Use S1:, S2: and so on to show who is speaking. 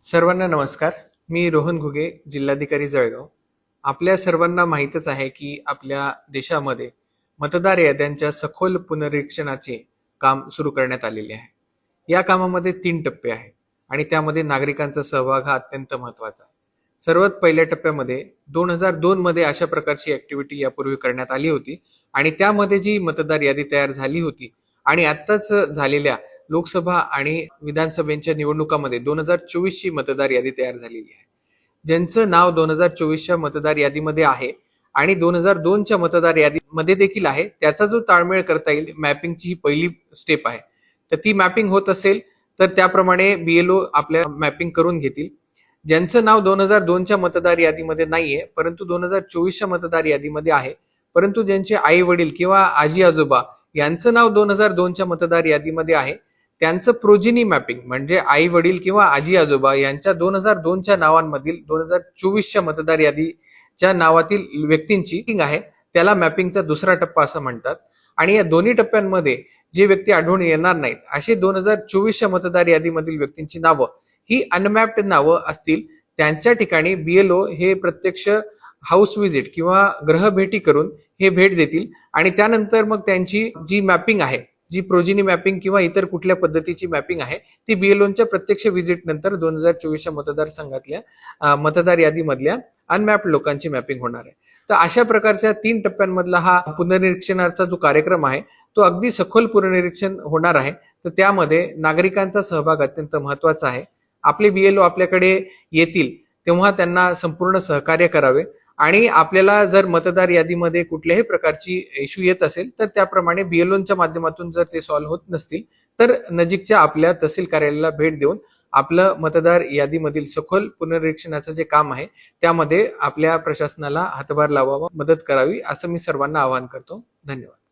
S1: सर्वांना नमस्कार. मी रोहन घुगे, जिल्हाधिकारी जळगाव. आपल्या सर्वांना माहीतच आहे की आपल्या देशामध्ये मतदार याद्यांच्या सखोल पुनरीक्षणाचे काम सुरू करण्यात आलेले आहे. या कामामध्ये 3 टप्पे आहेत आणि त्यामध्ये नागरिकांचा सहभाग हा अत्यंत महत्त्वाचा आहे. सर्वात पहिल्या टप्प्यामध्ये 2002 मध्ये अशा प्रकारची ऍक्टिव्हिटी यापूर्वी करण्यात आली होती आणि त्यामध्ये जी मतदार यादी तयार झाली होती आणि आत्ताच झालेल्या लोकसभा आणि विधानसभेच्या निवडणुकामध्ये 2024 ची मतदार यादी तयार झालेली आहे. ज्यांचं नाव 2024च्या मतदार यादीमध्ये आहे आणि 2002च्या मतदार यादीमध्ये देखील आहे, त्याचा जो ताळमेळ करता येईल, मॅपिंगची ही पहिली स्टेप आहे. तर ती मॅपिंग होत असेल तर त्याप्रमाणे बीएलओ आपल्या मॅपिंग करून घेतील. ज्यांचं नाव 2002च्या मतदार यादीमध्ये नाहीये परंतु 2024च्या मतदार यादीमध्ये आहे, परंतु ज्यांचे आई वडील किंवा आजी आजोबा यांचं नाव 2002च्या मतदार यादीमध्ये आहे, त्यांचं प्रोजिनी मॅपिंग म्हणजे आई वडील किंवा आजी आजोबा यांच्या 2002च्या नावांमधील 2024च्या मतदार यादीच्या नावातील व्यक्तींची आहे, त्याला मॅपिंगचा दुसरा टप्पा असं म्हणतात. आणि या दोन्ही टप्प्यांमध्ये जे व्यक्ती आढळून येणार नाहीत असे 2024च्या मतदार यादीमधील व्यक्तींची नावं ही अनमॅप्ड नावं असतील, त्यांच्या ठिकाणी बीएलओ हे प्रत्यक्ष हाऊस व्हिजिट किंवा ग्रहभेटी करून हे भेट देतील आणि त्यानंतर मग त्यांची जी मॅपिंग आहे, जी प्रोजिनी मॅपिंग किंवा इतर कुठल्या पद्धतीची मॅपिंग आहे, ती बीएलओच्या प्रत्यक्ष व्हिजिट नंतर 2024च्या मतदारसंघातल्या मतदार यादीमधल्या अनमॅप्ड लोकांची मॅपिंग होणार आहे. तर अशा प्रकारच्या 3 टप्प्यांमधला हा पुनर्निरीक्षणाचा जो कार्यक्रम आहे तो अगदी सखोल पुनर्निरीक्षण होणार आहे. तर त्यामध्ये नागरिकांचा सहभाग अत्यंत महत्वाचा आहे. आपले बीएलओ आपल्याकडे येतील तेव्हा त्यांना संपूर्ण सहकार्य करावे आणि आपल्याला जर मतदार यादीमध्ये कुठल्याही प्रकारची इश्यू येत असेल तर त्याप्रमाणे बीएलओच्या माध्यमातून जर ते सॉल्व्ह होत नसतील तर नजीकच्या आपल्या तहसील कार्यालयाला भेट देऊन आपलं मतदार यादीमधील सखोल पुनर्निरीक्षणाचं जे काम आहे त्यामध्ये आपल्या प्रशासनाला हातभार लावावा, मदत करावी असं मी सर्वांना आवाहन करतो. धन्यवाद.